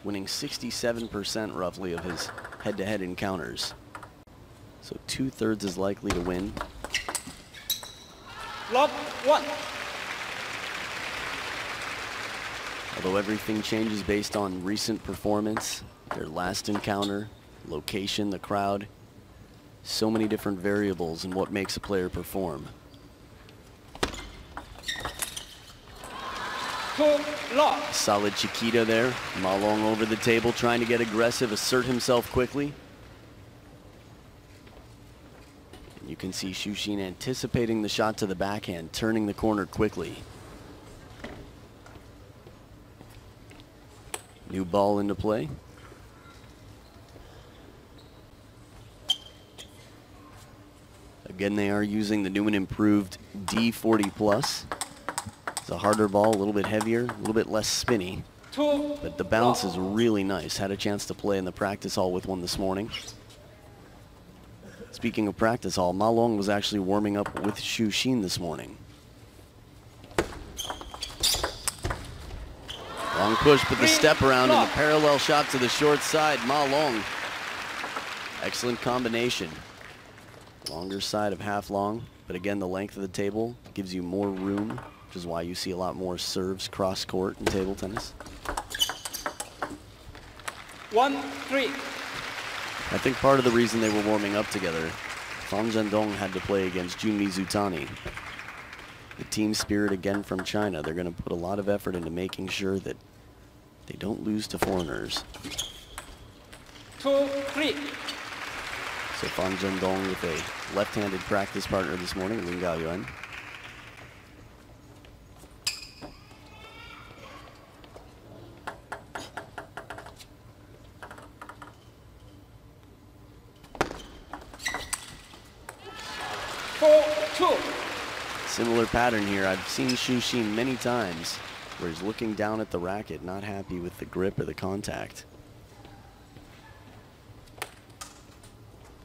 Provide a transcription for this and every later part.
winning 67% roughly of his head-to-head encounters. So 2/3 is likely to win. Love 1. Although everything changes based on recent performance, their last encounter, location, the crowd, so many different variables in what makes a player perform. 2 love. Solid Chiquita there. Ma Long over the table trying to get aggressive, assert himself quickly. And you can see Xu Xin anticipating the shot to the backhand, turning the corner quickly. New ball into play. Again, they are using the new and improved D40 Plus. It's a harder ball, a little bit heavier, a little bit less spinny. But the bounce is really nice. Had a chance to play in the practice hall with one this morning. Speaking of practice hall, Ma Long was actually warming up with Xu Xin this morning. Long push, but the step around and the parallel shot to the short side. Ma Long, excellent combination. Longer side of half long, but again, the length of the table gives you more room, which is why you see a lot more serves cross court in table tennis. 1-3. I think part of the reason they were warming up together, Fan Zhendong had to play against Jun Mizutani. The team spirit again from China. They're going to put a lot of effort into making sure that they don't lose to foreigners. 2-3. So Fan Zhendong with a left-handed practice partner this morning, Lin Gaoyuan. Similar pattern here. I've seen Xu Xin many times where he's looking down at the racket, not happy with the grip or the contact.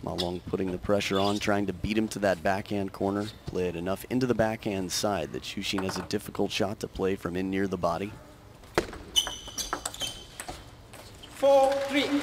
Ma Long putting the pressure on, trying to beat him to that backhand corner. Play it enough into the backhand side that Xu Xin has a difficult shot to play from in near the body. 4-3.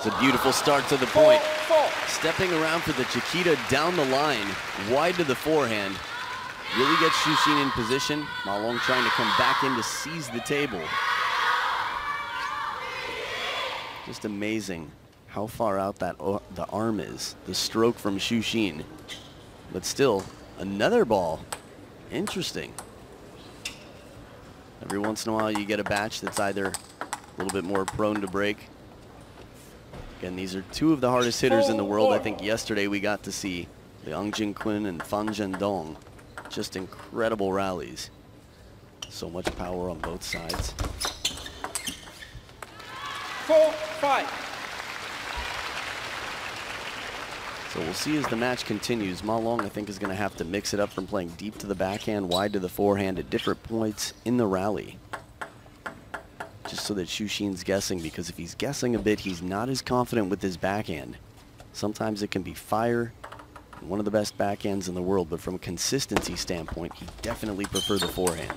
It's a beautiful start to the point. Stepping around for the Chiquita down the line, wide to the forehand. Really gets Xu Xin in position. Ma Long trying to come back in to seize the table. Just amazing how far out that the arm is. The stroke from Xu Xin. But still, another ball. Interesting. Every once in a while you get a batch that's either a little bit more prone to break. Again, these are two of the hardest hitters in the world. I think yesterday we got to see Liang Jingqun and Fan Zhendong. Just incredible rallies. So much power on both sides. 4-5. So we'll see as the match continues. Ma Long, I think, is going to have to mix it up from playing deep to the backhand, wide to the forehand at different points in the rally. Just so that Xu Xin's guessing, because if he's guessing a bit, he's not as confident with his backhand. Sometimes it can be fire, one of the best backhands in the world, but from a consistency standpoint, he definitely prefers the forehand.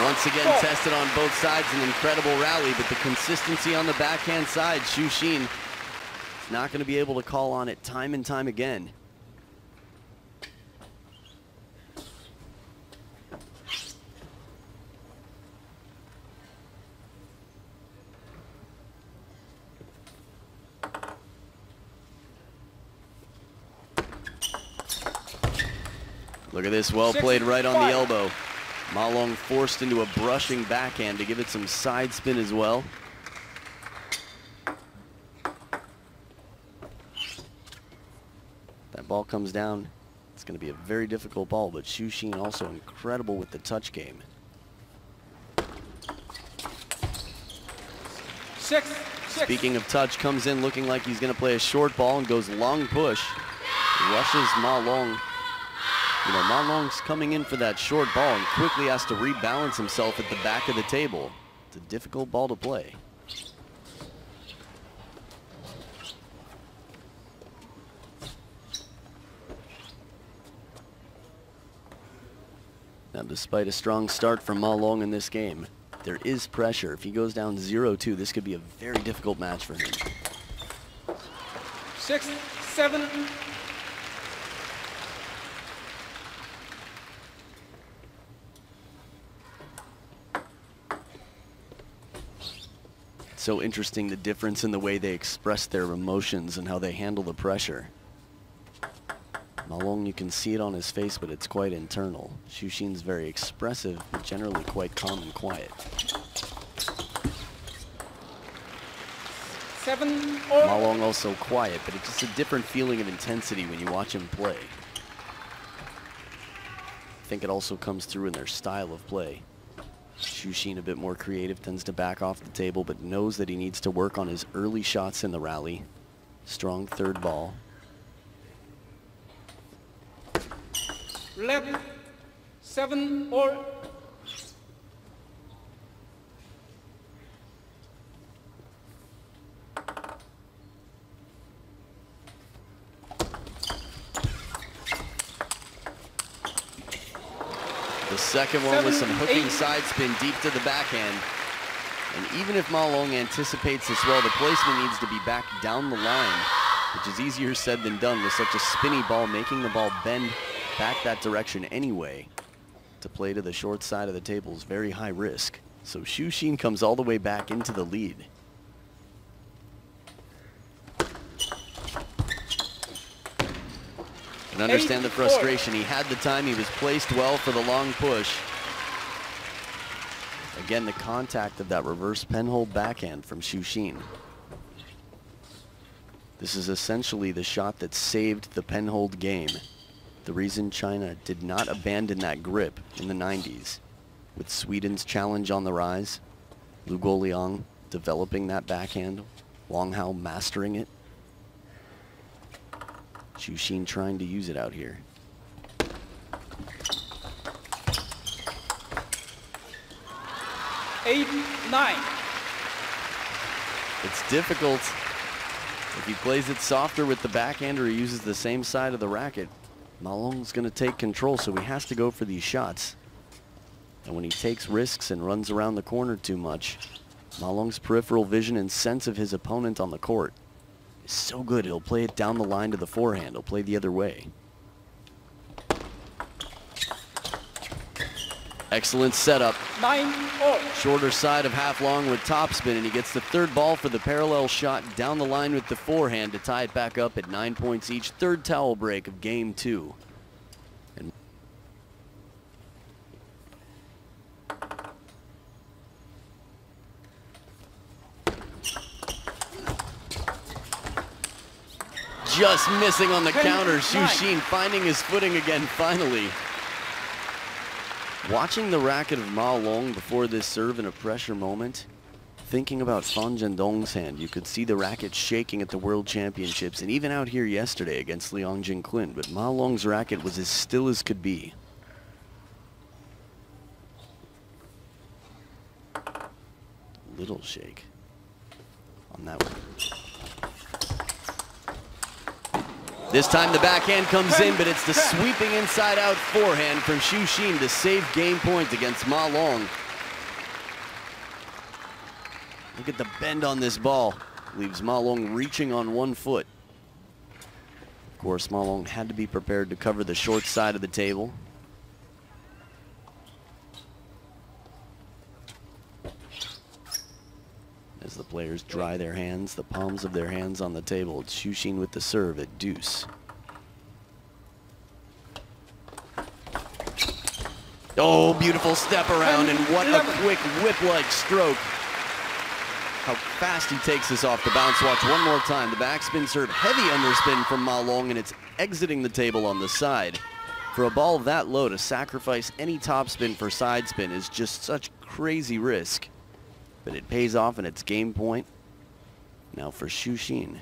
Once again, tested on both sides, an incredible rally, but the consistency on the backhand side, Xu Xin is not going to be able to call on it time and time again. Look at this, well played right on the elbow. Ma Long forced into a brushing backhand to give it some side spin as well. That ball comes down. It's going to be a very difficult ball, but Xu Xin also incredible with the touch game. 6. Speaking of touch, comes in looking like he's going to play a short ball and goes long push. Rushes Ma Long. You know, Ma Long's coming in for that short ball and quickly has to rebalance himself at the back of the table. It's a difficult ball to play. Now, despite a strong start from Ma Long in this game, there is pressure. If he goes down 0-2, this could be a very difficult match for him. 6-7. So interesting, the difference in the way they express their emotions and how they handle the pressure. Ma Long, you can see it on his face, but it's quite internal. Xu Xin's very expressive, but generally quite calm and quiet. 7 all. Ma Long also quiet, but it's just a different feeling of intensity when you watch him play. I think it also comes through in their style of play. Xu Xin, a bit more creative, tends to back off the table, but knows that he needs to work on his early shots in the rally. Strong third ball. Left. 7 all. The second one with some hooking side spin deep to the backhand. And even if Ma Long anticipates this well, the placement needs to be back down the line, which is easier said than done with such a spinny ball, making the ball bend back that direction anyway. To play to the short side of the table is very high risk. So Xu Xin comes all the way back into the lead. And understand the frustration. He had the time, he was placed well for the long push. Again, the contact of that reverse penhold backhand from Xu Xin. This is essentially the shot that saved the penhold game. The reason China did not abandon that grip in the 90s. With Sweden's challenge on the rise, Lu Guoliang developing that backhand, Wang Hao mastering it. Xu Xin trying to use it out here. Eight, 9. It's difficult. If he plays it softer with the backhand or he uses the same side of the racket, Ma Long's going to take control, so he has to go for these shots. And when he takes risks and runs around the corner too much, Ma Long's peripheral vision and sense of his opponent on the court is so good, he'll play it down the line to the forehand. He'll play the other way. Excellent setup. 9 all. Shorter side of half long with topspin, and he gets the third ball for the parallel shot down the line with the forehand to tie it back up at 9 points each. Third towel break of game 2. And just missing on the counter. Xu Xin finding his footing again finally. Watching the racket of Ma Long before this serve in a pressure moment, thinking about Fan Zhendong's hand, you could see the racket shaking at the World Championships and even out here yesterday against Liang Jinklin, but Ma Long's racket was as still as could be. Little shake on that one. This time the backhand comes in, but it's the sweeping inside-out forehand from Xu Xin to save game point against Ma Long. Look at the bend on this ball. Leaves Ma Long reaching on one foot. Of course, Ma Long had to be prepared to cover the short side of the table. As the players dry their hands, the palms of their hands on the table, it's Xu Xin with the serve at deuce. Oh, beautiful step around, and what a quick whip-like stroke. How fast he takes this off the bounce. Watch one more time. The backspin serve, heavy underspin from Ma Long, and it's exiting the table on the side. For a ball that low, to sacrifice any topspin for side spin is just such crazy risk. But it pays off and it's game point. Now for Xu Xin.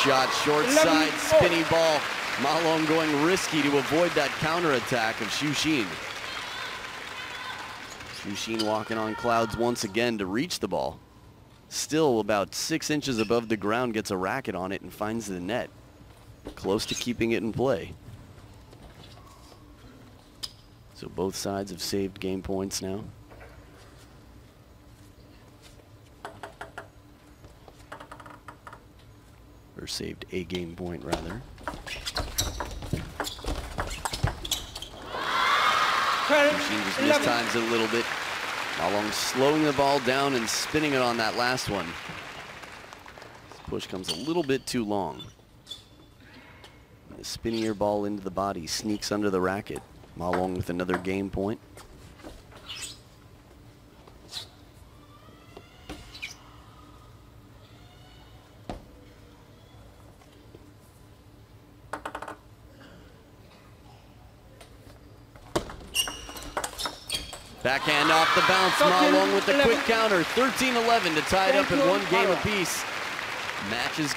shot, short 11 side, all. spinny ball. Ma Long going risky to avoid that counterattack of Xu Xin. Xu Xin walking on clouds once again to reach the ball. Still about 6 inches above the ground, gets a racket on it and finds the net. Close to keeping it in play. So both sides have saved game points now. Or saved a game point, rather. 12, Xu Xin just 11. mistimes it a little bit. Ma Long slowing the ball down and spinning it on that last one. This push comes a little bit too long. The spinnier ball into the body sneaks under the racket. Ma Long with another game point. Backhand off the bounce. Ma Long with the quick counter. 13-11 to tie it up in 1 game apiece. Match is